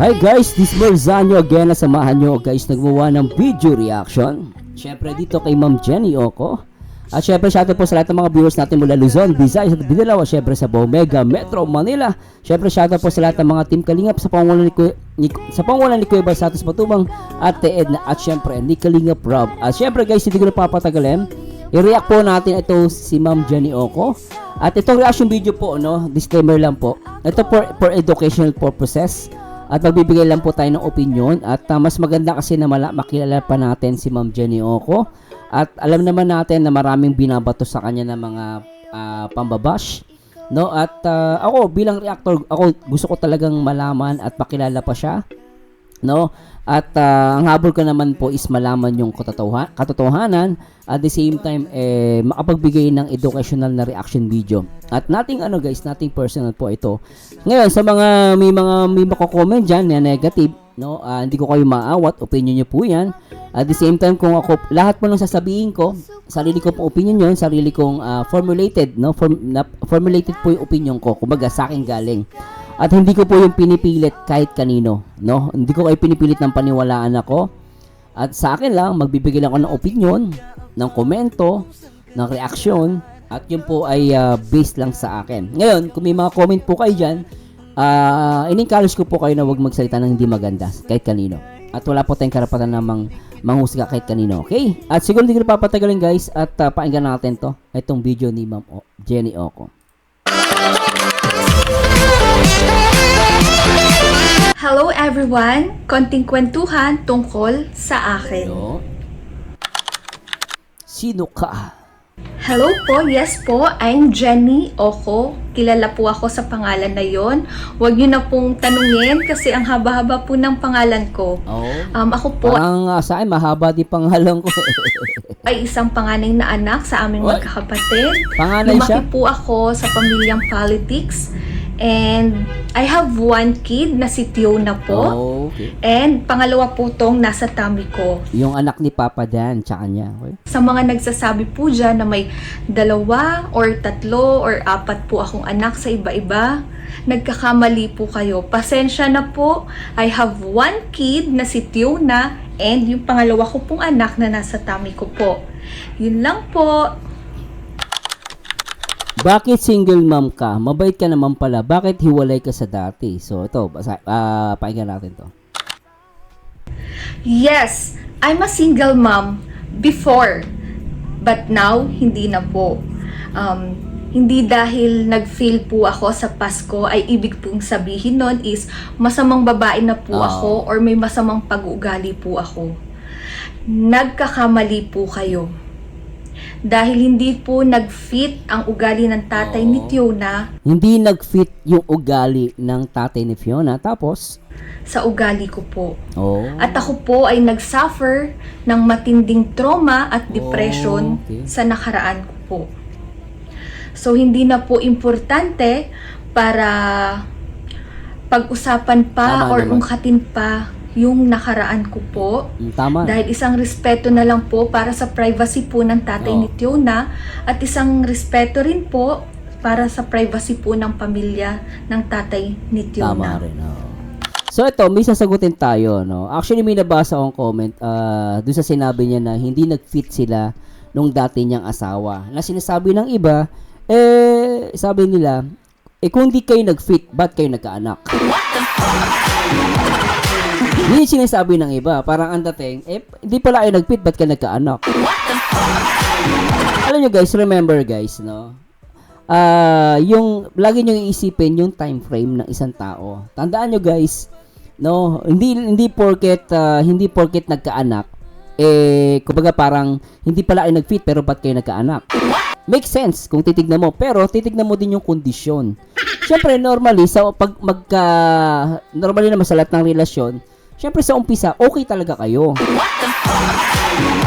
Hi guys, this is Merzanyo again. Nasamahan nyo guys, nagmawa ng video reaction. Syempre dito kay Ma'am Jenny Oco. At syempre shoutout po sa lahat ng mga viewers natin mula Luzon, Visayas at Mindanao. Syempre sa Bomega, Metro Manila. Syempre shoutout po sa lahat ng mga team Kalingap sa pangunahan ni Kuya Barsatos Patubang at Edna. At syempre ni Kalingap Rob. At syempre guys, hindi ko na papatagalin. I-react po natin ito si Ma'am Jenny Oco. At itong reaction video po, no, disclaimer lang po. Ito for educational purposes. At magbibigay lang po tayo ng opinion. At mas maganda kasi na makilala pa natin si Ma'am Jenny Oco. At alam naman natin na maraming binabato sa kanya ng mga pambabash. No? At ako bilang reactor, ako gusto ko talagang malaman at makilala pa siya. No? At ang habol ko naman po is malaman yung katotohanan at the same time makapagbigay ng educational na reaction video. At nating nating personal po ito. Ngayon sa mga may mako-comment diyan na negative, no, hindi ko kayo maawat, opinion niyo po 'yan. At the same time kung ako lahat po ng sasabihin ko, sarili ko po opinion 'yon, sarili kong formulated, no, formulated po yung opinion ko, kumbaga sa akin galing. At hindi ko po yung pinipilit kahit kanino, no? Hindi ko kayo pinipilit ng paniwalaan ako. At sa akin lang, magbibigay lang ako ng opinion, ng komento, ng reaksyon, at yun po ay based lang sa akin. Ngayon, kung may mga comment po kayo dyan, in-encourage ko po kayo na huwag magsalita ng hindi maganda kahit kanino. At wala po tayong karapatan namang manghusga kahit kanino, okay? At siguro hindi ko na papatagalin guys, at pakinggan natin to, itong video ni Ma'am Jenny Oco. Hello everyone! Konting kwentuhan tungkol sa akin. Hello? Sino ka? Hello po, yes po, I'm Jenny Oco. Kilala po ako sa pangalan na yon. Huwag niyo na pong tanungin kasi ang haba-haba po ng pangalan ko. Oh. Ako po Parang sa akin, mahaba di pangalan ko. ay isang panganay na anak sa aming What? magkakapatid. Panganay siya? Lumaki po ako sa pamilyang politics. And I have one kid na si Tiona po. Oh, okay. And pangalawa po tong nasa tummy ko. Yung anak ni Papa Dan, tsaka niya. Okay? Sa mga nagsasabi po dyan na may 2 or 3 or 4 po akong anak sa iba-iba, nagkakamali po kayo. Pasensya na po. I have one kid na si Tiona and yung pangalawa ko pong anak na nasa tummy ko po. Yun lang po. Bakit single mom ka? Mabait ka naman pala. Bakit hiwalay ka sa dati? So, ito. Pakinggan natin to. Yes, I'm a single mom before. But now, hindi na po. Hindi dahil nag-fail po ako sa Pasko ay ibig pong sabihin nun is masamang babae na po ako or may masamang pag-uugali po ako. Nagkakamali po kayo. Dahil hindi po nag-fit ang ugali ng tatay ni Tiona. Hindi nag-fit yung ugali ng tatay ni Fiona. Tapos? Sa ugali ko po. Oh. At ako po ay nag-suffer ng matinding trauma at depression okay. sa nakaraan ko po. So, hindi na po importante para pag-usapan pa or ungkatin pa yung nakaraan ko po. Tama. Dahil isang respeto na lang po para sa privacy po ng tatay ni Tiona at isang respeto rin po para sa privacy po ng pamilya ng tatay ni Tiona. Tama rin. So ito, may sasagutin tayo, no? Actually may nabasa akong comment doon sa sinabi niya na hindi nag-fit sila nung dati niyang asawa. Na sinasabi ng iba, sabi nila, kung di kayo nag-fit, ba't kayo nagkaanak? Hindi sinasabi ng iba. Parang ang dating, hindi pala kayo nag-fit, ba't kayo nagkaanak? Alam nyo guys, remember guys, no? Lagi nyo iisipin yung time frame ng isang tao. Tandaan nyo guys, no? Hindi porket nagkaanak, kumbaga parang hindi pala kayo nag-fit, pero ba't kayo nagkaanak? Makes sense kung titignan mo, pero titignan mo din yung kondisyon. Siyempre, normally naman sa lahat ng relasyon, siyempre sa umpisa, okay talaga kayo.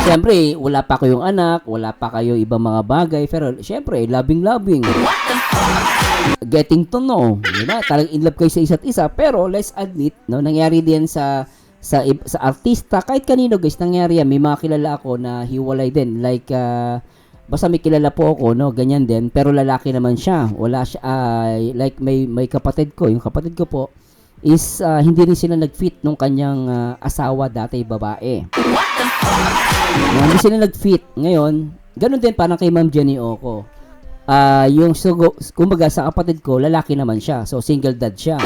Siyempre, wala pa kayong anak, wala pa kayo ibang mga bagay, pero siyempre, loving. Getting to know, diba? Talagang in love kayo sa isa't isa, pero let's admit, no, nangyari din sa artista, kahit kanino guys, nangyari yan. May mga kilala ako na hiwalay din, like basta may kilala po ako, no, ganyan din, pero lalaki naman siya. Wala siya, like may kapatid ko, yung kapatid ko po, is hindi rin sila nag-fit nung kanyang asawa dati babae. Hindi sila nag-fit. Ngayon, ganun din parang kay Ma'am Jenny Oco. Kumbaga sa kapatid ko, lalaki naman siya. So, single dad siya.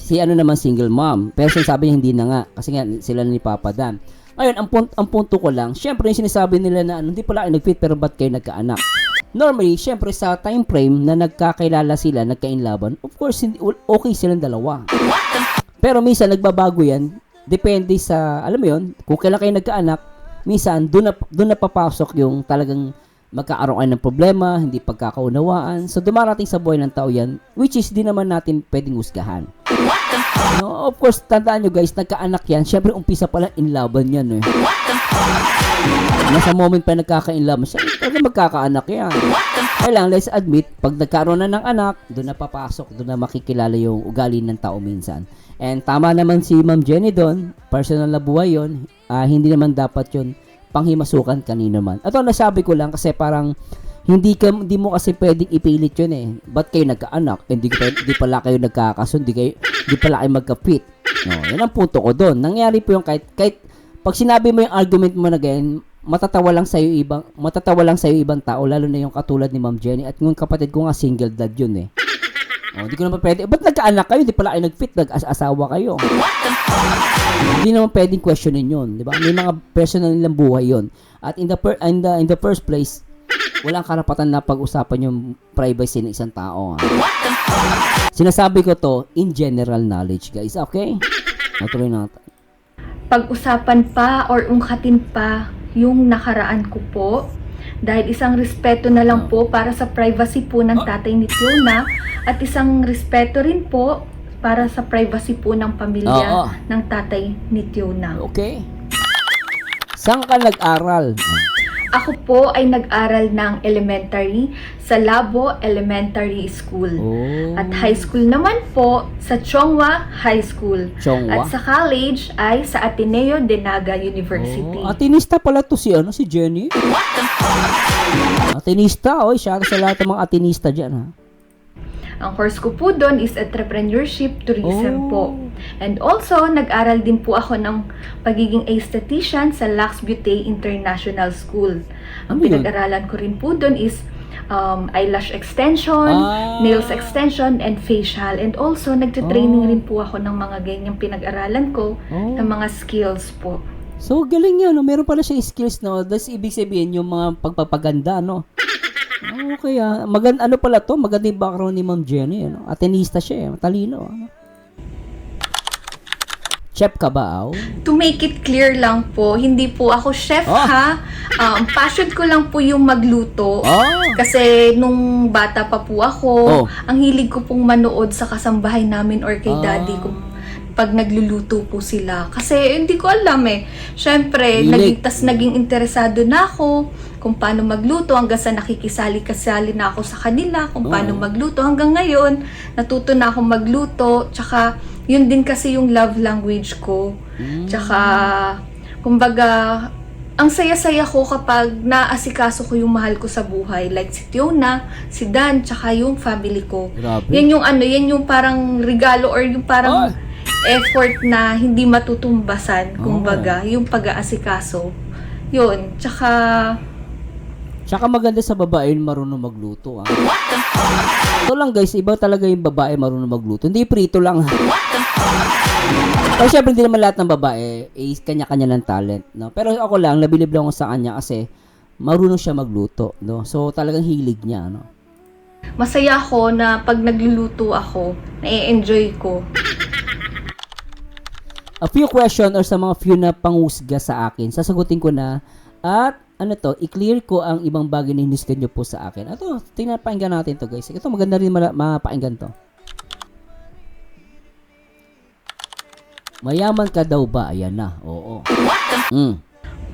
Si ano naman single mom. Pero sinasabi niya hindi na nga. Kasi nga, sila ni Papa Dan. Ngayon, ang punto ko lang, syempre yung sinasabi nila na hindi pala kayo nag-fit pero ba't kayo nagkaanak? Normally, syempre sa time frame na nagkakilala sila, nagkainlaban, of course, okay silang dalawa. Pero minsan, nagbabago yan. Depende sa, alam mo yun, kung kailan kayo nagkaanak, minsan, doon na papasok yung talagang magkakaroon kayo ng problema, hindi pagkakaunawaan. So, dumarating sa buhay ng tao yan, which is di naman natin pwedeng husgahan. No, of course, tandaan nyo guys, nagkaanak yan. Syempre, umpisa pala inlaban yan eh. Nasa moment pa nagkaka-inlaban, syempre, talaga magkakaanak yan. Kaya lang, let's admit, pag nagkaroon na ng anak, doon na papasok, doon na makikilala yung ugali ng tao minsan. And tama naman si Ma'am Jenny doon, personal na buhay yun, hindi naman dapat yun panghimasukan kanino man. At nasabi ko lang kasi parang hindi mo kasi pwedeng ipilit yun eh. Ba't kayo nagkaanak? Hindi pala kayo nagkakasun, hindi pala kayo magka-fit. No, yan ang punto ko doon. Nangyari po yung kahit pag sinabi mo yung argument mo na ganyan, matatawa lang sa'yo ibang tao, lalo na yung katulad ni Ma'am Jenny at yung kapatid ko nga single dad yun eh. Hindi ko naman pwede. Ba't nagkaanak kayo? Hindi pala kayo nag-fit, nag-asawa kayo. Hindi naman pwedeng questionin yun, di ba? May mga personal nilang buhay yun. At in the first place, walang karapatan na pag-usapan yung privacy ng isang tao. Sinasabi ko to in general knowledge, guys. Okay? Matuloy na. Pag-usapan pa or ungkatin pa yung nakaraan ko po. Dahil isang respeto na lang po para sa privacy po ng tatay ni Fiona at isang respeto rin po para sa privacy po ng pamilya ng tatay ni Fiona. Okay. Saan ka nag-aral? Ako po ay nag-aral ng elementary sa Labo Elementary School. At high school naman po sa Chongwa High School. At sa college ay sa Ateneo de Naga University. Atenista pala to si Jenny. Atenista, shout out sa lahat ng mga atenista dyan ha. Ang course ko po doon is entrepreneurship tourism po. And also, nag-aral din po ako ng pagiging aesthetician sa Lux Beauty International School. Ang pinag-aralan ko rin po doon is eyelash extension, nails extension, and facial. And also, nagtitraining rin po ako ng mga ganyang pinag-aralan ko ng mga skills po. So, galing yan. No? Meron pala siya skills, no? That's ibig sabihin yung mga pagpapaganda, no? Okay, ano pala to? Maganda yung background ni Ma'am Jenny, ano? Atenista siya, talino, ano? Chef ka ba, To make it clear lang po, hindi po ako chef ha. Passion ko lang po yung magluto. Kasi nung bata pa po ako, ang hilig ko pong manood sa kasambahay namin or kay daddy ko pag nagluluto po sila. Kasi hindi ko alam eh. Siyempre, naging interesado na ako kung paano magluto hanggang sa nakikisali-kasali na ako sa kanila kung paano magluto. Hanggang ngayon, natuto na ako magluto. Tsaka, yun din kasi yung love language ko. Tsaka, kumbaga, ang saya-saya ko kapag naasikaso ko yung mahal ko sa buhay. Like si Fiona, si Dan, tsaka yung family ko. Grabe. Yan yung parang regalo or yung parang effort na hindi matutumbasan, kumbaga, yung pag-aasikaso. Yun, tsaka maganda sa babae yung marunong magluto. Ito lang guys, iba talaga yung babae marunong magluto. Hindi prito lang. Pero syempre hindi naman lahat ng babae kanya-kanya ng talent, no? Pero ako lang, nabilib lang ako sa kanya kasi marunong siya magluto, no? So talagang hilig niya, no? Masaya ako na pag nagluluto ako, na-enjoy ko. A few question or sa mga few na pangusga sa akin, sasagutin ko na at i-clear ko ang ibang bagay na hinisgan nyo po sa akin. Ito, pakinggan natin to guys. Ito maganda rin mapakinggan to. Mayaman ka daw ba? Ayan na. Oo.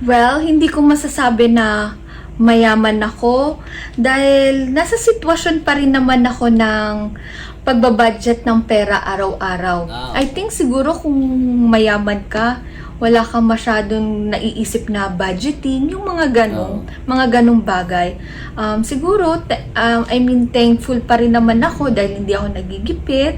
Well, hindi ko masasabi na mayaman ako dahil nasa sitwasyon pa rin naman ako ng pagbabudget ng pera araw-araw. I think siguro kung mayaman ka, wala kang masyadong naiisip na budgeting, yung mga ganong bagay. Siguro, thankful pa rin naman ako dahil hindi ako nagigipit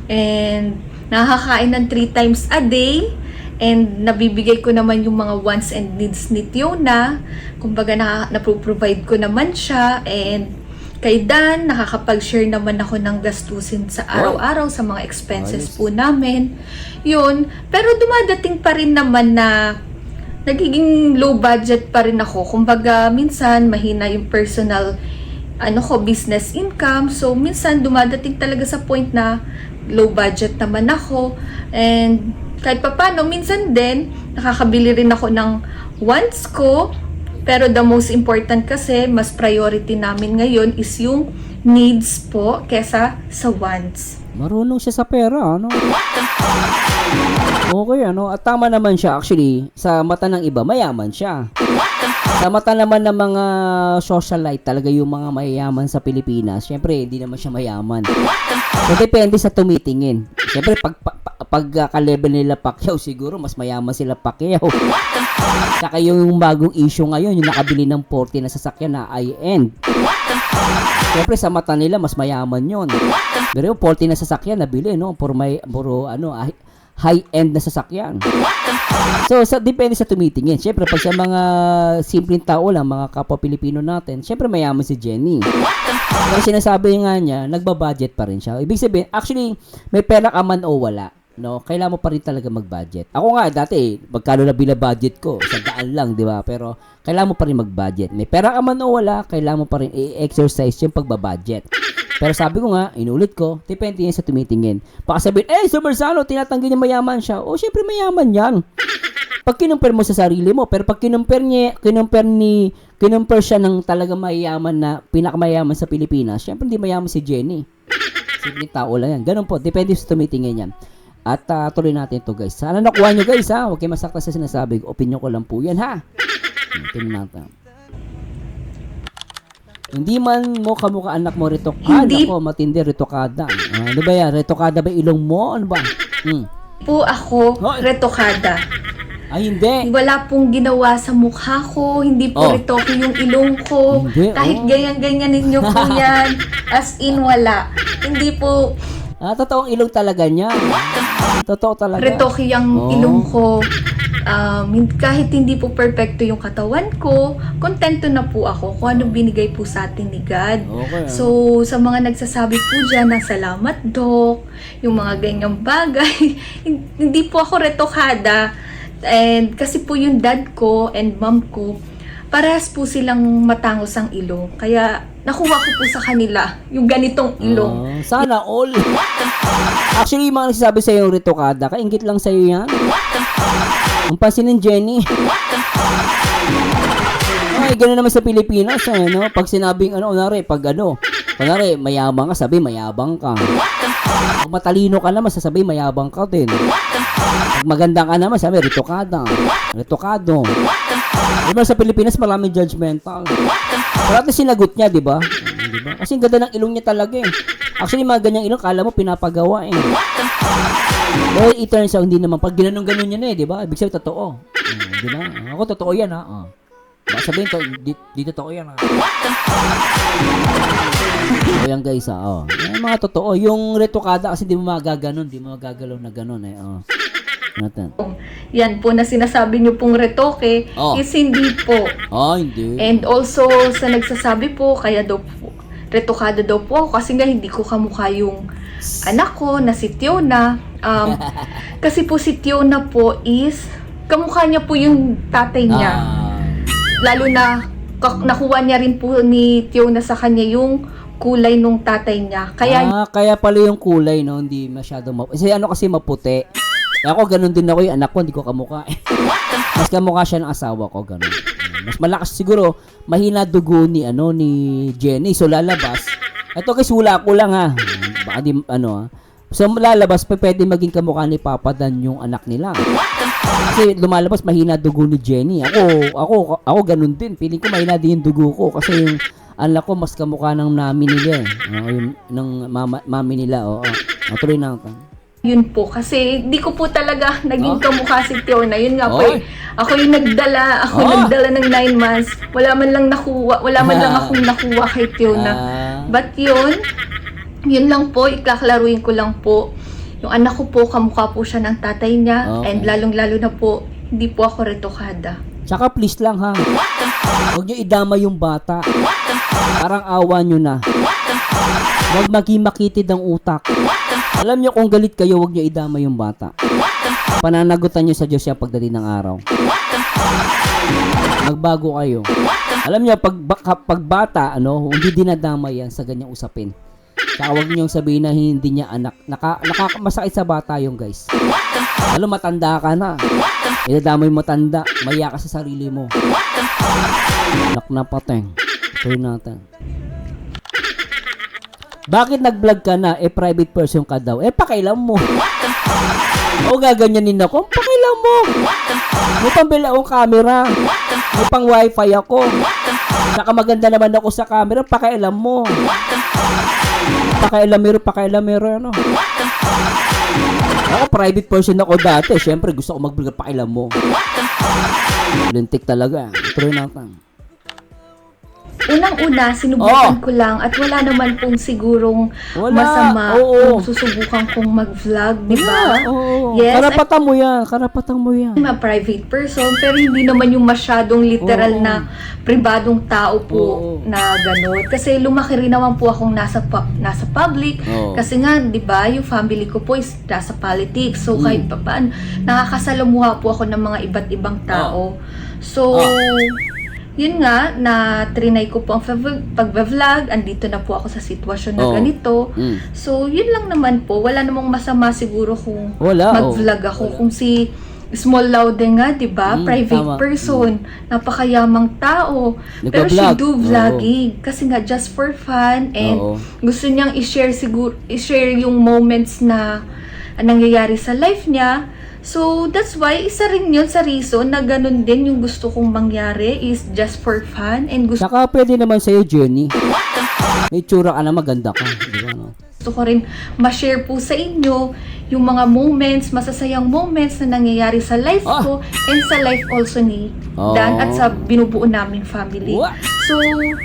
and nakakain ng 3 times a day. And nabibigay ko naman yung mga wants and needs ni Tiona. Kumbaga napro-provide ko naman siya. And kay Dan, nakakapag-share naman ako ng gastusin sa araw-araw sa mga expenses po namin. Yun. Pero dumadating pa rin naman na nagiging low budget pa rin ako. Kumbaga, minsan mahina yung personal business income. So, minsan dumadating talaga sa point na low budget naman ako. And kahit papano, minsan din, nakakabili rin ako ng wants ko. Pero the most important kasi, mas priority namin ngayon is yung needs po kesa sa wants. Marunong siya sa pera, ano? Okay, ano? At tama naman siya, actually. Sa mata ng iba, mayaman siya. Sa mata naman ng mga socialite, talaga yung mga mayayaman sa Pilipinas, syempre, hindi naman siya mayaman. So, depende sa tumitingin. Syempre, pag ka-level nila Pacquiao, siguro, mas mayaman sila Pacquiao. Saka yung bagong issue ngayon, yung nakabili ng 40 na sasakyan na high-end. Syempre, sa mata nila, mas mayaman yun. Pero yung 40 na sasakyan, nabili, no? Puro high-end na sasakyan. So, depende sa tumitingin. Syempre, pag sa mga simpleng tao lang, mga kapwa Pilipino natin, syempre mayaman si Jenny. Pero sinasabi nga niya, nagbabudget pa rin siya. Ibig sabihin, actually, may pera ka man o wala. No, kailangan mo pa rin talaga mag-budget. Ako nga dati, magkano na budget ko, 100 lang, di ba? Pero kailangan mo pa rin mag-budget. May pera ka man o wala, kailangan mo pa rin i-exercise yung pagbabudget. Pero sabi ko nga, inulit ko, depende yan sa tumitingin. Baka sabihin, Sir Marzano, tinatanggi niya mayaman siya. O, syempre mayaman yan. Pag kinumpir mo sa sarili mo, pero pag kinumpir siya ng talaga mayaman na pinakamayaman sa Pilipinas, syempre hindi mayaman si Jenny. Simple tao lang yan. Ganun po, depende sa tumitingin yan. At tuloy natin ito, guys. Sana nakuha nyo, guys, ha? Huwag kayo masakta sa sinasabi ko. Opinion ko lang po yan, ha? Tingnan natin. Hindi man mo kamukha anak mo retokada ko, matindi retokada. Ano ba yan? Retokada ba ilong mo? Ano ba? Po ako retokada. Ay, hindi. Wala pong ginawa sa mukha ko, hindi po retoke yung ilong ko. Hindi, kahit ganyan-ganyan ninyo po yan. As in, wala. Hindi po totoong ilong talaga niya. Totoo talaga. retoke yung ilong ko. Kahit hindi po perfecto yung katawan ko, kontento na po ako kung ano binigay po sa atin ni God. Okay. So, sa mga nagsasabi po dyan na salamat, Dok, yung mga ganyang bagay, hindi po ako retokada. And kasi po yung dad ko and mom ko, parehas po silang matangos ang ilong. Kaya nakuha ko po sa kanila yung ganitong ilong. Sana all. Actually, yung mga nagsasabi sa'yo yung retokada, kaingit lang sa'yo yan. Ang pansin ng Jenny. Ay, gano'n naman sa Pilipinas, no? Pag sinabing, kunwari, mayabang ka, sabi, mayabang ka. Pag matalino ka naman, sasabi, mayabang ka din. Pag maganda ka naman, sabi, retokada. Retokado. Diba sa Pilipinas, maraming judgmental. Pero at sinagot niya, diba? Diba? Kasi ang ganda ng ilong niya talaga eh. Actually, mga ganyang ilong, kala mo pinapagawa eh. Pero it turns out, hindi naman. Pag ginanong-ganon niya na eh, diba? Ibig sabihin, totoo. Diba? Ako, totoo yan ha. Baka sabihin, di totoo yan ha. So yan guys ha. Mga totoo. Yung retokada kasi di mo magaganon. Di mo magagalaw na ganon eh. Natin. Yan po na sinasabi niyo pong retoke is hindi po. Hindi. And also, sa nagsasabi po, kaya daw po, retokada daw po ako kasi nga hindi ko kamukha yung anak ko na si Tiona. Kasi po si Tiona po is, kamukha niya po yung tatay niya. Lalo na, nakuha niya rin po ni Tiona sa kanya yung kulay nung tatay niya. Kaya pala yung kulay, no? Hindi masyado kasi maputi. Ako, ganun din ako yung anak ko, hindi ko kamukha. Mas kamukha siya ng asawa ko, ganun. Mas malakas siguro, mahina dugo ni Jenny. So, lalabas. Ito guys, hula ko lang ha. Baka di, So, lalabas, pwede maging kamukha ni Papa Dan yung anak nila. Kasi lumalabas, mahina dugo ni Jenny. Ako ganun din. Feeling ko mahina din yung dugo ko. Kasi yung anak ko, mas kamukha ng mami nila. Yung ng mami nila. Tuloy na ako. Yun po, kasi di ko po talaga naging kamukha si Tiona. Yun nga po, ako yung nagdala ng 9 months. Wala man lang akong nakuha kay Tiona. But yun lang po, ikaklaruin ko lang po. Yung anak ko po, kamukha po siya ng tatay niya. Okay. And lalong-lalo na po, hindi po ako retokada. Tsaka please lang ha, huwag nyo idama yung bata. Parang awa nyo na. Huwag maging makitid ang utak. Alam nyo kung galit kayo, huwag nyo idama yung bata. Pananagutan nyo sa Diyos yan pagdating ng araw. Magbago kayo. Alam nyo, pag bata, hindi dinadama yan sa ganyang usapin. Tsaka huwag nyo sabihin na hindi niya anak. Masakit sa bata yung guys. Alam, matanda ka na. Idadama yung matanda. Maya ka sa sarili mo. Anak na pateng. Tuloy natin. Bakit nag-vlog ka na? Private person ka daw. Pakailan mo. O gaganyanin ako. Pakailan mo. May pambila akong camera. May pang wifi ako. Saka maganda naman ako sa camera. Pakailan mo. Pakailamero, ano. Ako, private person ako dati. Siyempre, gusto ko mag-vlog. Pakailan mo. Lintik talaga. Tuloy natin. Unang-una, sinubukan ko lang at wala naman pong sigurong masama kung susubukan kong mag-vlog, di ba? Yes, karapatan mo yan. I'm a private person, pero hindi naman yung masyadong literal na pribadong tao po na gano'n. Kasi lumaki rin naman po akong nasa public. Kasi nga, di ba, yung family ko po is nasa politics. So, kahit pa paano, nakakasalamuha po ako ng mga iba't ibang tao. So, yun nga, na trinay ko po ang pag-vlog, andito na po ako sa sitwasyon na ganito. So, yun lang naman po. Wala namang masama siguro kung mag-vlog ako. Kung si Small Laude nga, di ba? Private person. Napakayamang tao. Pero she do vlogging. Kasi nga, just for fun. And gusto niyang i-share yung moments na nangyayari sa life niya. So, that's why, isa rin yun sa reason na ganun din yung gusto kong mangyari is just for fun. And Saka pwede naman sa'yo, Jenny. May tsura ka na, maganda ka. Di ba, no? Gusto ko rin ma-share po sa inyo yung mga moments, masasayang moments na nangyayari sa life ko and sa life also ni Dan at sa binubuo namin family. So,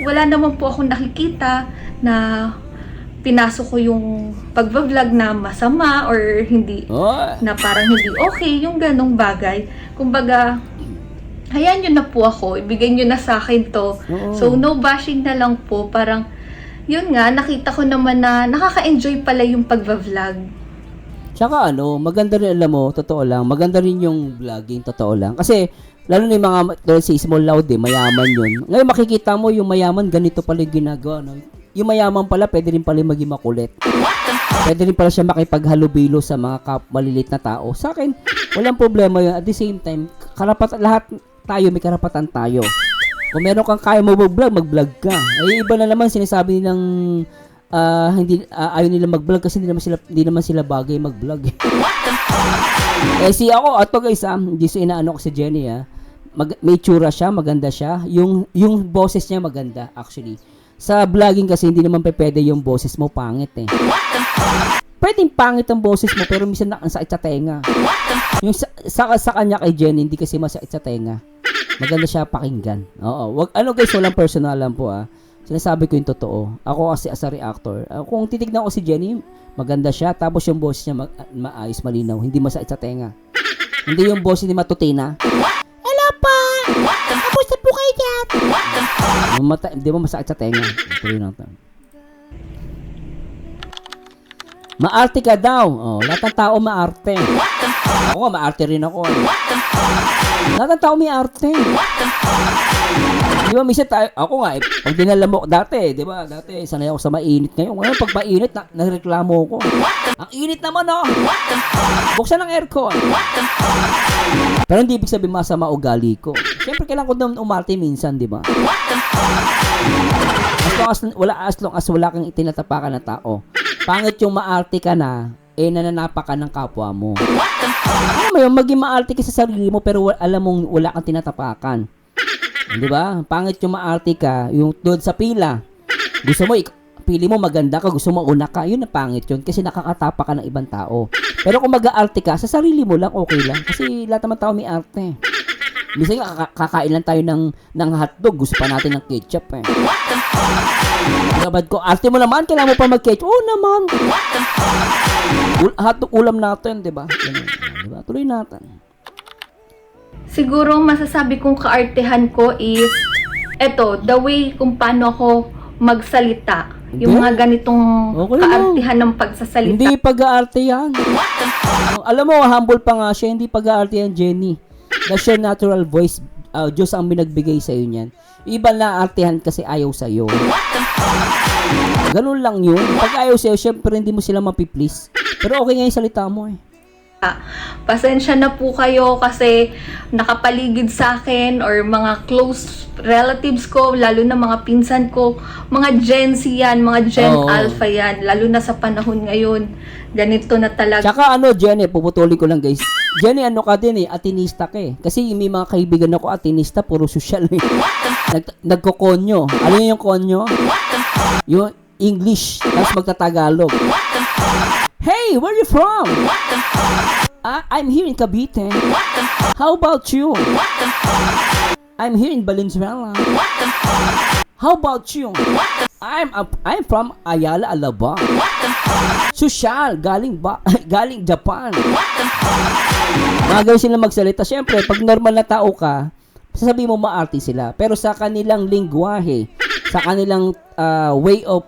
wala naman po akong nakikita na pinasok ko yung pag-vlog na masama or hindi, na parang hindi okay, yung ganong bagay. Kumbaga, hayaan nyo na po ako, ibigay nyo na sa akin to. So, no bashing na lang po, parang, yun nga, nakita ko naman na nakaka-enjoy pala yung pag-vlog. Tsaka maganda rin, alam mo, totoo lang, maganda rin yung vlogging, totoo lang. Kasi, lalo na yung mga, si Small Laude, mayaman yun. Ngayon makikita mo yung mayaman, ganito pala yung ginagawa, no? Yung mayaman pala, pwede rin pala maging makulit. Pwede rin pala siya makipaghalubilo sa mga maliliit na tao. Sa akin, walang problema yun. At the same time, lahat tayo, may karapatan tayo. Kung meron kang kaya mo mag-vlog ka. Ay, iba na naman sinasabi nilang ayaw nila mag-vlog kasi hindi naman sila bagay mag-vlog. Si ako, ato guys, hindi sa inaano ko si Jenny, may tsura siya, maganda siya. Yung boses niya maganda, actually. Sa vlogging kasi hindi naman pwede yung boses mo pangit Pwedeng pangit ang boses mo pero minsan ang sakit sa tenga. Yung sa kanya kay Jenny hindi kasi masakit sa tenga. Maganda siya pakinggan. Wag guys, walang personalan po Sinasabi ko yung totoo. Ako kasi as a reactor. Kung titignan ko si Jenny, maganda siya tapos yung boses niya maayos, malinaw, hindi masakit sa tenga. Hindi yung boses ni Matutina. Hello pa! Kamusta po kayo dyan? Hindi mo masakit sa tenga. Tuloy natin. Maarte ka daw. Lahat ng tao maarte. Ako, maarte rin ako. Lahat ng tao may arte. Di ba, minsan tayo, ako nga, pag dinalamok dati, di ba, dati, sanay ako sa mainit ngayon. Pag mainit, nagreklamo ko. Ang init naman, buksan ng aircon. Pero hindi ibig sabihin masama ugali ko. Siyempre, kailangan ko naman umarte minsan, di ba? As long as wala kang itinatapakan na tao. Pangit yung maarte ka na, nananapa ka ng kapwa mo. Alam mo yung maging maarte ka sa sarili mo, pero alam mong wala kang tinatapakan. Di ba? Pangit yung maarte ka, yung doon sa pila. Gusto mo, pili mo maganda ka, gusto mo una ka, yun na pangit yun kasi nakakatapa ka ng ibang tao. Pero kung mag-aarte ka, sa sarili mo lang, okay lang. Kasi lahat naman tao may arte. Minsan kakain lang tayo ng hotdog, gusto pa natin ng ketchup Gabad ko, arte mo naman, kailangan mo pa mag-ketchup. Oo naman. Hotdog ulam natin, di ba? Ganun, di ba? Tuloy natin. Siguro masasabi kong kaartehan ko is eto, the way kung paano ako magsalita. Yung mga ganitong Okay lang. kaartehan ng pagsasalita. Hindi pag-aarte yan. Alam mo, humble pa nga siya, hindi pag-aarte yan, Jenny. That's your natural voice. Diyos ang binagbigay sa'yo niyan. Iba na artehan kasi ayaw sa'yo. Ganun lang yun. Pag ayaw sa'yo, syempre hindi mo sila mapiplease. Pero okay nga yung salita mo eh. Pasensya na po kayo kasi nakapaligid sa akin or mga close relatives ko, lalo na mga pinsan ko, mga Gen Z yan, mga Gen Oo. Alpha yan, lalo na sa panahon ngayon. Ganito na talaga. Tsaka Jenny, puputulin ko lang guys. Jenny, ka din eh, atinista ka eh. Kasi may mga kaibigan ako atinista, puro social eh. Nagko-konyo. Alam niyo yung konyo? Yung English, tapos magtatagalog. Hey, where you from? I'm here in Cavite. How about you? I'm here in Valenzuela. How about you? I'm from Ayala, Alabang. Social, galing Japan. Mga ganun sila magsalita. Siyempre, pag normal na tao ka, sasabihin mo maarte sila. Pero sa kanilang lingwahe, sa kanilang way of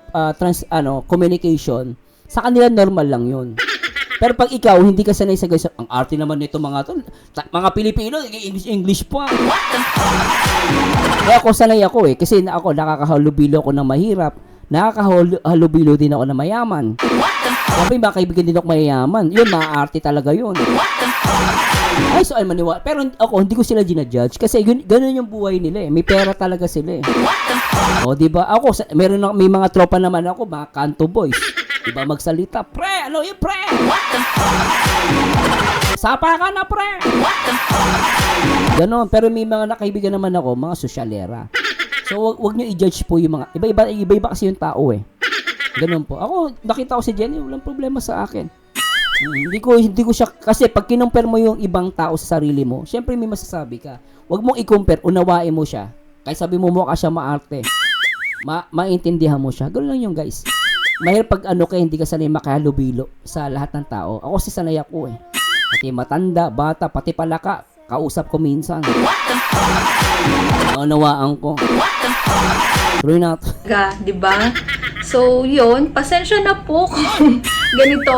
communication, sa kanila normal lang yun. Pero pag ikaw, hindi ka sanay sa guys, ang arte naman nito mga to, mga Pilipino, English pa. Kaya ako sanay ako eh, kasi ako nakakahalubilo ako ng mahirap, nakakahalubilo din ako ng mayaman. Sabi, mga kaibigan din ako mayaman. Yun, mga arte talaga yun. Ay, so ay maniwala. Pero ako, hindi ko sila ginajudge kasi ganun yung buhay nila eh. May pera talaga sila eh. O, diba? Ako, may mga tropa naman ako, mga kanto boys. Diba magsalita, pre, ano yun, pre? Sapa ka na, pre. Ganon, pero may mga nakaibigan naman ako, mga sosyalera. So, wag nyo i-judge po yung mga, iba-iba kasi yung tao eh. Ganon po. Ako, nakita ko si Jenny, walang problema sa akin. Hindi ko siya, kasi pag kinumpare mo yung ibang tao sa sarili mo, syempre may masasabi ka. Wag mong i-compare, unawain mo siya. Kaya sabi mo mukha siya maarte. Maintindihan mo siya. Ganon lang yung guys. Mahirap pag hindi ka sanay makahalubilo sa lahat ng tao. Ako si sanay ako eh. Pati matanda, bata, pati palaka, kausap ko minsan. Naunawaan ko. Tuloy na ito. Diba? So, yun, pasensya na po kung ganito,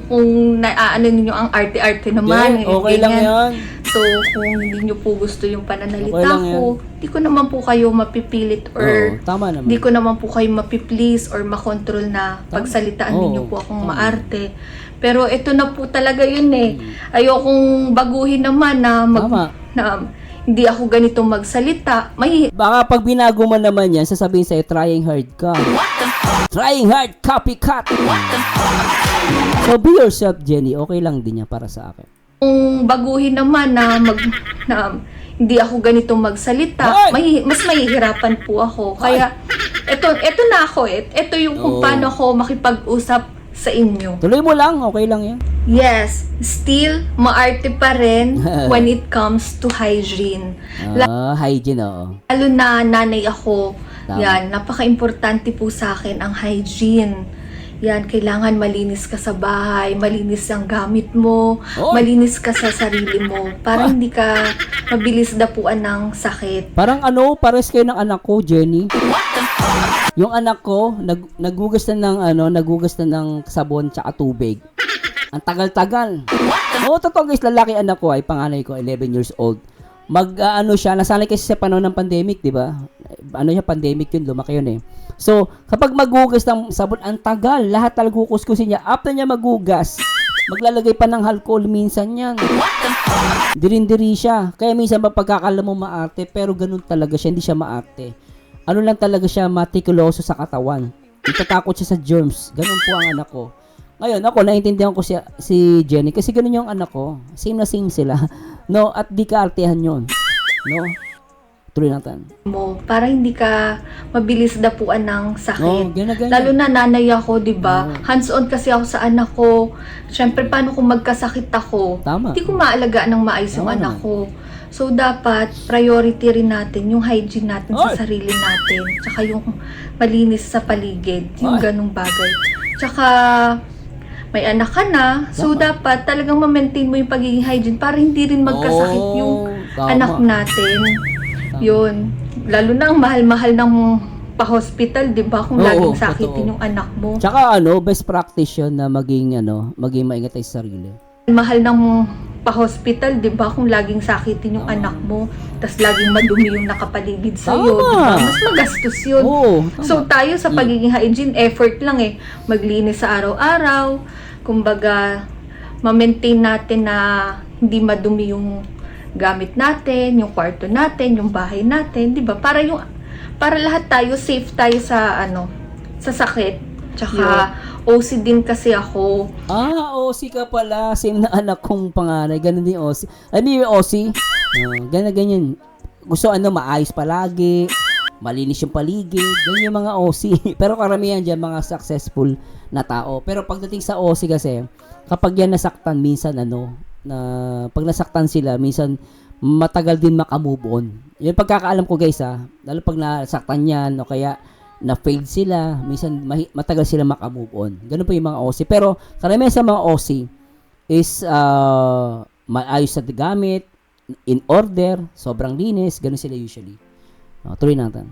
kung naaano ninyo ang arte-arte naman. Yeah, okay lang yan. So, kung hindi nyo po gusto yung pananalita Okay lang ko, di ko naman po kayo mapipilit or tama naman. di ko naman po kayo mapiplease or makontrol na pagsalitaan Oo, ninyo po akong tama. maarte. Pero ito na po talaga yun eh. Ayokong baguhin naman na, Tama. na hindi ako ganito magsalita. Baka pag binago mo naman yan, sasabihin sa'yo, trying hard ka. Trying hard, copycat. So, be yourself, Jenny. Okay lang din yan para sa akin. Kung baguhin naman na hindi ako ganito magsalita, mas mahihirapan po ako. Kaya, eto na ako eh. Ito yung kung paano ako makipag-usap sa inyo. Tuloy mo lang, okay lang yan. Yes, still, maarte pa rin when it comes to hygiene. Hygiene, oo. Lalo na nanay ako, Tama. yan, napaka-importante po sa akin ang hygiene. Yan, kailangan malinis ka sa bahay, malinis ang gamit mo, malinis ka sa sarili mo, para hindi ka mabilis dapuan ng sakit. Parang pares kayo ng anak ko, Jenny. Yung anak ko, nagugas na ng sabon tsaka tubig. Ang tagal-tagal. Totoo guys, lalaki anak ko ay panganay ko, 11 years old. Siya, nasanay kasi sa panahon ng pandemic, di ba? Pandemic yun, lumaki yun eh. So, kapag magugas ng sabon, ang tagal, lahat talaga kukuskusin niya. After niya magugas, maglalagay pa ng alcohol minsan yan. Dirin-diri siya. Kaya minsan mapagkakala mo maarte, pero ganun talaga siya, hindi siya maarte. Ano lang talaga siya, matikuloso sa katawan. Itatakot siya sa germs. Ganun po ang anak ko. Ngayon, ako, naiintindihan ko si Jenny kasi ganun yung anak ko. Same na same sila. No, at di kaartehan yun. No? Tuloy natin. Para hindi ka mabilis dapuan ng sakit. Ganyan. Lalo na nanay ako, di ba? Hands-on kasi ako sa anak ko. Siyempre, paano kung magkasakit ako? Tama. Hindi ko maalagaan ng maayos yung anak ko. So, dapat priority rin natin yung hygiene natin sa sarili natin. Tsaka yung malinis sa paligid. Yung ganong bagay. Tsaka, may anak ka na, so dapat talagang ma-maintain mo yung pagiging hygiene para hindi rin magkasakit yung tama. anak natin. Yun. Lalo na ang mahal-mahal ng pa-hospital, di ba? Kung Oo, laging sakitin totoo. yung anak mo. Tsaka best practice yun na maging maingat tayo sa sarili. Mahal ng pa-hospital, di ba? Kung laging sakitin yung anak mo, tas laging madumi yung nakapaligid sa'yo, Tama. di ba? Mas magastos yun. Oo, tama. So, tayo sa pagiging hygiene, effort lang eh. Maglinis sa araw-araw. Kumbaga, ma-maintain natin na hindi madumi yung gamit natin, yung kwarto natin, yung bahay natin, di ba? Para lahat tayo, safe tayo sa, sa sakit. Tsaka, OC din kasi ako. OC ka pala. Same na anak kong panganay. Ganun din OC. I mean, OC. Ganyan. Gusto maayos palagi. Malinis yung paligid. Ganyan yung mga OC. Pero karamihan dyan, mga successful na tao. Pero pagdating sa OC kasi, kapag yan nasaktan, minsan pag nasaktan sila, minsan matagal din makamove on. Yung pagkakaalam ko guys lalo pag nasaktan yan o kaya na-failed sila, minsan matagal sila makamove on. Ganun po yung mga OC. Pero karamihan sa mga OC is maayos sa gamit, in order, sobrang linis, ganun sila usually. Tuloy natin.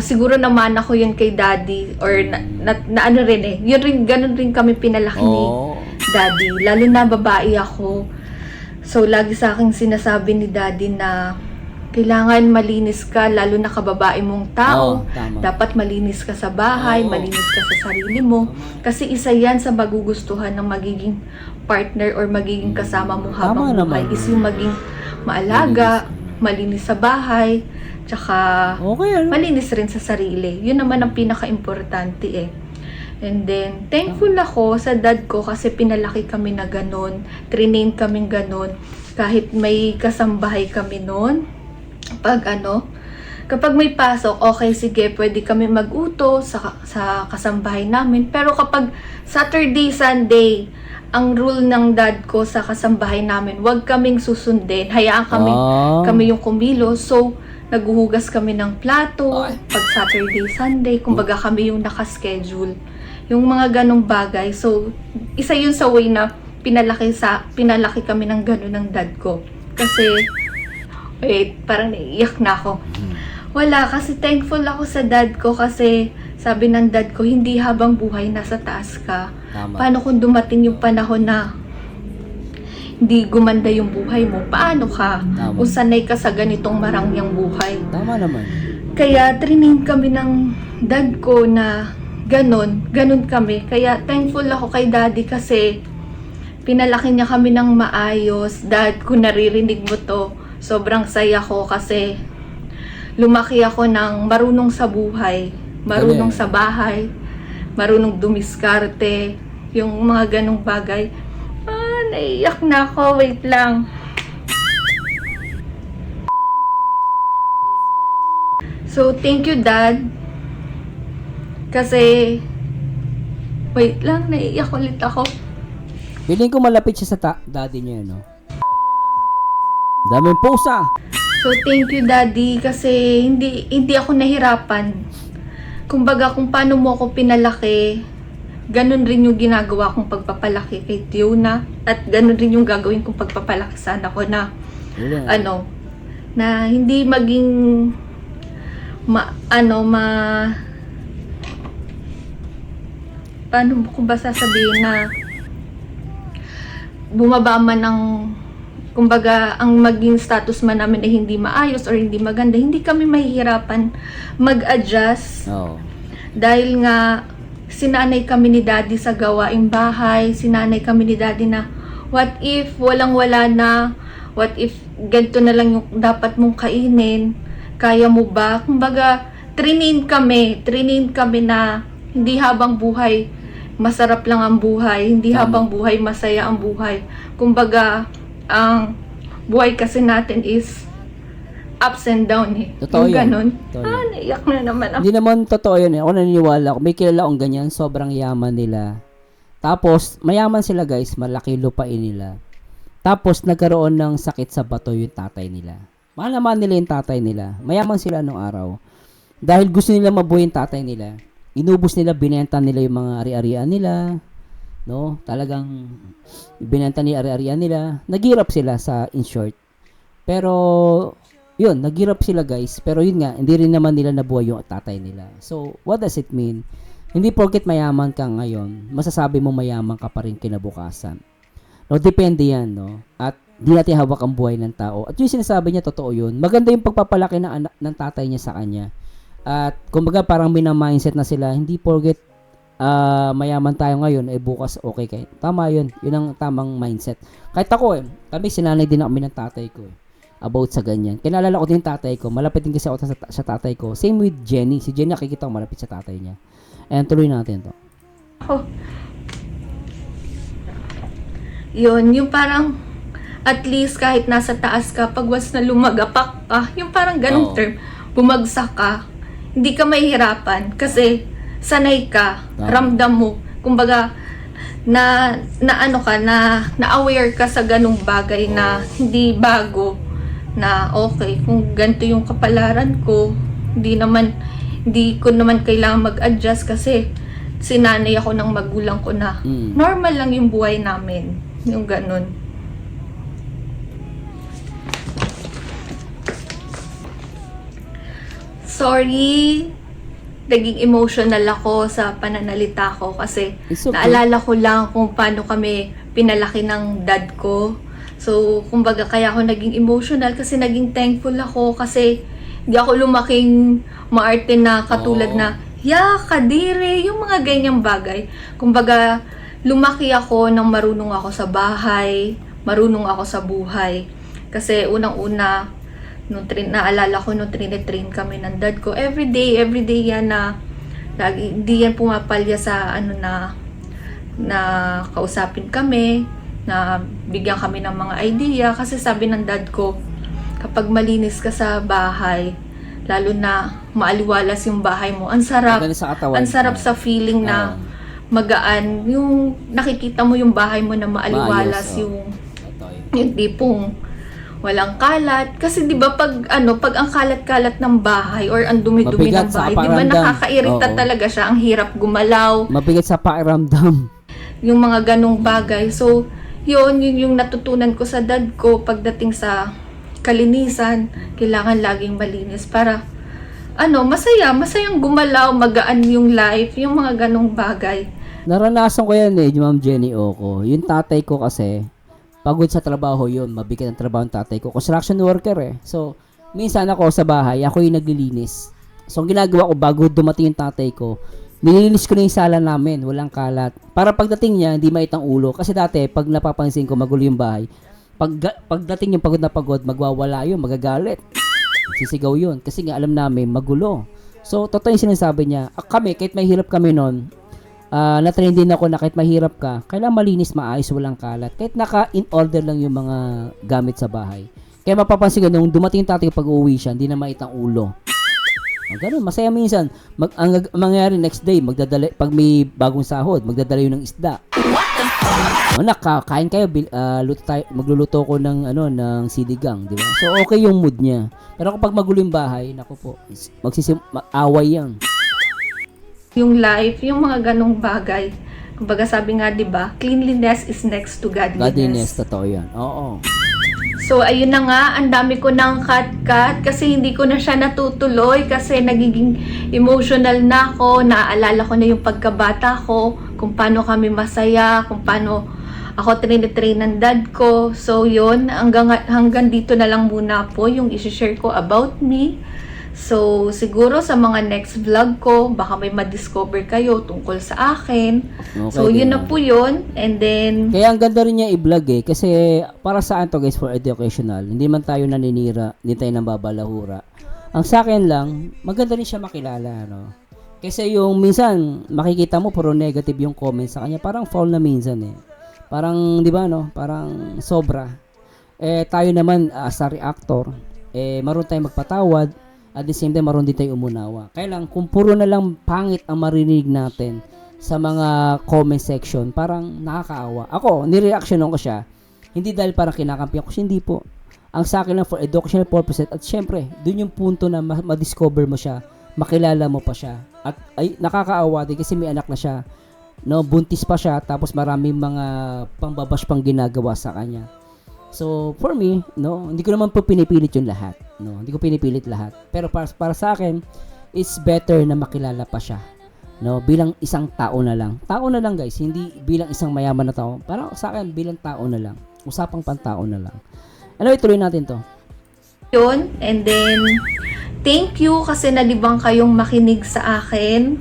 Siguro naman ako yun kay daddy or na ano rin eh. Yun rin, ganun rin kami pinalaki ni daddy. Lalo na babae ako. So, lagi sa akin sinasabi ni daddy na kailangan malinis ka, lalo na kababae mong tao. Tama. Dapat malinis ka sa bahay, malinis ka sa sarili mo. Kasi isa yan sa magugustuhan ng magiging partner or magiging kasama mo habang buhay. Is yung maging maalaga, malinis sa bahay, tsaka malinis rin sa sarili. Yun naman ang pinaka-importante eh. And then, thankful ako sa dad ko kasi pinalaki kami na ganun. Trinain kaming ganun. Kahit may kasambahay kami noon. Kapag may pasok, okay, sige, pwede kami mag-uto sa kasambahay namin. Pero kapag Saturday, Sunday, ang rule ng dad ko sa kasambahay namin, wag kaming susundin. Hayaan kami yung kumilos. So, naghuhugas kami ng plato pag Saturday, Sunday. Kumbaga kami yung nakaschedule. Yung mga ganong bagay. So, isa yun sa way na pinalaki kami ng ganon ng dad ko. Kasi, parang naiiyak na ako. Wala, kasi thankful ako sa dad ko kasi sabi ng dad ko, hindi habang buhay nasa taas ka. Tama. Paano kung dumating yung panahon na hindi gumanda yung buhay mo? Paano ka? Tama. Kung sanay ka sa ganitong marangyang buhay. Tama naman. Kaya training kami ng dad ko na ganun kami. Kaya thankful ako kay daddy kasi pinalaki niya kami ng maayos. Dad, kung naririnig mo to, sobrang saya ko kasi lumaki ako ng marunong sa buhay, marunong sa bahay, marunong dumiskarte, yung mga ganong bagay. Naiyak na ako, wait lang. So, thank you, Dad. Kasi, wait lang, naiyak ulit ako. Feeling ko malapit siya sa daddy niya, no? Daming pusa. So, thank you, Daddy, kasi hindi ako nahirapan. Kumbaga, kung paano mo ako pinalaki, ganun rin yung ginagawa kong pagpapalaki kay Tiona, at ganun rin yung gagawin kong pagpapalaki sa anak ko na, na hindi maging, paano ko ba sasabihin na, bumaba man ng, kumbaga, ang maging status man namin ay hindi maayos or hindi maganda, hindi kami mahihirapan mag-adjust. Dahil nga, sinanay kami ni daddy sa gawaing bahay, sinanay kami ni daddy na, what if walang-wala na, what if ganito na lang yung dapat mong kainin, kaya mo ba? Kumbaga, trinain kami na hindi habang buhay masarap lang ang buhay, hindi habang buhay masaya ang buhay. Kumbaga, ang buhay kasi natin is ups and down eh. Totoo yung ganun. Naiyak na naman ako. Hindi naman totoo yun eh. Ako naniniwala ako. May kilala akong ganyan. Sobrang yaman nila. Tapos, mayaman sila guys. Malaki lupain nila. Tapos, nagkaroon ng sakit sa bato yung tatay nila. Mahal naman nila yung tatay nila. Mayaman sila nung araw. Dahil gusto nila mabuhay yung tatay nila. Inubos nila, binenta nila yung mga ari-arian nila. no? Talagang binenta ni ari-arian nila. Naghirap sila sa in short. Pero yun, naghirap sila guys. Pero yun nga, hindi rin naman nila nabuhay yung tatay nila. So, what does it mean? Hindi porket mayaman ka ngayon, masasabi mo mayaman ka pa rin kinabukasan. No, depende yan, no? At di natin hawak ang buhay ng tao. At yung sinasabi niya, totoo yun. Maganda yung pagpapalaki ng anak ng tatay niya sa kanya. At kumbaga parang mina-mindset na sila, hindi porket mayaman tayo ngayon, bukas okay kayo. Tama yun. Yun ang tamang mindset. Kahit ako kami sinanay din kami ng tatay ko about sa ganyan. Kinalala ko din yung tatay ko. Malapit din kasi ako sa tatay ko. Same with Jenny. Si Jenny nakikita ko malapit sa tatay niya. And tuloy natin to. Oh. Yun, yung parang at least kahit nasa taas ka, pag once na lumagapak ka, yung parang ganong term, bumagsak ka, hindi ka mahihirapan kasi sanay ka, ramdam mo. Kumbaga, na aware ka sa ganung bagay na hindi bago, na okay, kung ganito yung kapalaran ko, hindi ko naman kailangan mag-adjust kasi sinanay ako ng magulang ko na normal lang yung buhay namin. Yung ganun. Sorry, naging emotional ako sa pananalita ko kasi Okay. naalala ko lang kung paano kami pinalaki ng dad ko. So, kumbaga kaya ako naging emotional kasi naging thankful ako kasi hindi ako lumaking maarte na katulad na kadire, yung mga ganyang bagay. Kumbaga, lumaki ako nang marunong ako sa bahay, marunong ako sa buhay. Kasi unang-una, naalala ko nung train kami ng dad ko. Everyday yan na, hindi yan pumapalya sa na kausapin kami, na bigyan kami ng mga idea. Kasi sabi ng dad ko, kapag malinis ka sa bahay, lalo na maaliwalas yung bahay mo, ang sarap sa feeling na magaan, yung nakikita mo yung bahay mo na maaliwalas, yung tipong walang kalat. Kasi 'di ba pag ang kalat-kalat ng bahay or ang dumi-dumi ng bahay, 'di ba nakakairita talaga siya, ang hirap gumalaw. Mabigat sa pakiramdam. Yung mga ganong bagay. So, yun yung natutunan ko sa dad ko pagdating sa kalinisan, kailangan laging malinis para masayang gumalaw, magaan yung life, yung mga ganong bagay. Naranasan ko yan Ma'am Jenny Oko. Yung tatay ko kasi, pagod sa trabaho yun, mabigat ang trabaho ng tatay ko. Construction worker So, minsan ako sa bahay, ako yung naglilinis. So, ang ginagawa ko bago dumating yung tatay ko, nililinis ko na yung sala namin, walang kalat. Para pagdating niya, hindi maitang ulo. Kasi dati, pag napapansin ko, magulo yung bahay, pagdating yung pagod na pagod, magwawala yun, magagalit. Sisigaw yun. Kasi nga alam namin, magulo. So, totoo yung sinasabi niya. Kami, kahit mahirap kami noon, na-train din ako na kahit mahirap ka, kailangan malinis, maayos, walang kalat. Kahit naka-in order lang yung mga gamit sa bahay. Kaya mapapansin ko, nung dumating yung tatay pag uwi siya, hindi na maitang ulo. Ganun, masaya minsan. Ang mangyayari next day, pag may bagong sahod, magdadala yun ng isda. Kain kayo, magluluto ko ng sinigang, di ba? So okay yung mood niya. Pero kapag magulo yung bahay, naku po, away yan. Yung life, yung mga ganong bagay. Kumbaga sabi nga, di ba, cleanliness is next to godliness. Godliness, totoo yan. Oo. So, ayun na nga, ang dami ko ng cut kasi hindi ko na siya natutuloy kasi nagiging emotional na ako. Naaalala ko na yung pagkabata ko, kung paano kami masaya, kung paano ako train ng dad ko. So, yun, hanggang dito na lang muna po yung isi-share ko about me. So, siguro sa mga next vlog ko, baka may ma-discover kayo tungkol sa akin. Okay, so, yun na po yun. And then... Kaya ang ganda rin niya i-vlog kasi para saan to guys, for educational. Hindi man tayo naninira, hindi tayo nambabalahura. Ang sa akin lang, maganda rin siya makilala, Kasi yung minsan, makikita mo puro negative yung comments sa kanya. Parang foul na minsan Parang, di ba, Parang sobra. Tayo naman, as a reactor, marunong tayong magpatawad. At the same time, maroon din tayo umunawa. Kaya lang, kung puro na lang pangit ang marinig natin sa mga comment section, parang nakakaawa. Ako, nireaksyonan ko siya. Hindi dahil parang kinakampihan ko siya, hindi po. Ang sa akin lang for educational purposes. At syempre, dun yung punto na ma-discover mo siya, makilala mo pa siya. At ay, nakakaawa din kasi may anak na siya. no, buntis pa siya, tapos maraming mga pangbabash pang ginagawa sa kanya. So, for me, no, hindi ko naman po pinipilit yung lahat. No, hindi ko pinipilit lahat. Pero para sa akin, it's better na makilala pa siya. No, bilang isang tao na lang. Tao na lang, guys, hindi bilang isang mayaman na tao. Para sa akin, bilang tao na lang. Usapang pantao na lang. Anyway, tuloy natin to. Yun, and then, thank you kasi nalibang kayong makinig sa akin.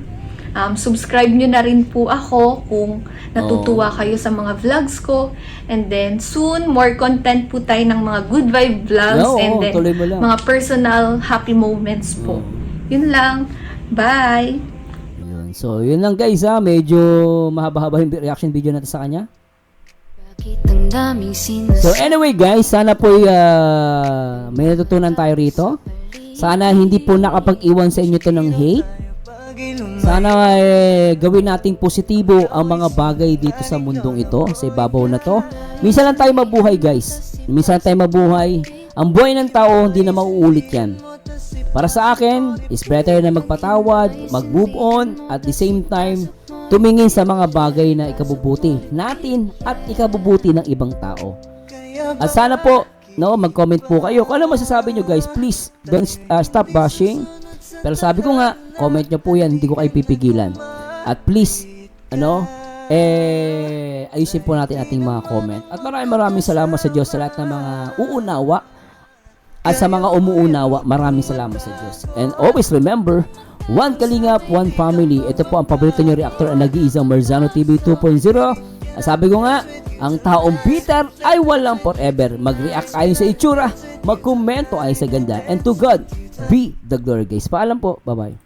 Subscribe nyo na rin po ako kung natutuwa kayo sa mga vlogs ko. And then, soon, more content po tayo ng mga good vibe vlogs. Oo, and then, tuloy mo lang. mga personal happy moments po. Yun lang. Bye! Yun. So, yun lang guys ha. Medyo mahaba-haba yung reaction video natin sa kanya. So anyway guys, sana po may natutunan tayo rito. Sana hindi po nakapag-iwan sa inyo to ng hate. Sana gawin nating positibo ang mga bagay dito sa mundong ito, sa ibabaw na to. Minsan lang tayo mabuhay guys. Minsan lang tayo mabuhay. Ang buhay ng tao hindi na mauulit yan. Para sa akin, is better na magpatawad, mag-move on, at the same time, tumingin sa mga bagay na ikabubuti natin at ikabubuti ng ibang tao. At sana po, no, mag-comment po kayo. Kung ano masasabi nyo guys, please don't stop bashing. Pero sabi ko nga, comment nyo po yan, hindi ko kayo pipigilan. At please, ayusin po natin ating mga comment. At maraming salamat sa Diyos sa lahat ng mga uunawa. At sa mga umuunawa, maraming salamat sa Diyos. And always remember, one Kalingap, one family. Ito po ang paborito nyo reactor ang nag-iisang Marzano TV 2.0. Sabi ko nga, ang taong bitter ay walang forever. Mag-react ayon sa itsura, mag-komento ayon sa ganda. And to God be the glory guys. Paalam po. Bye-bye.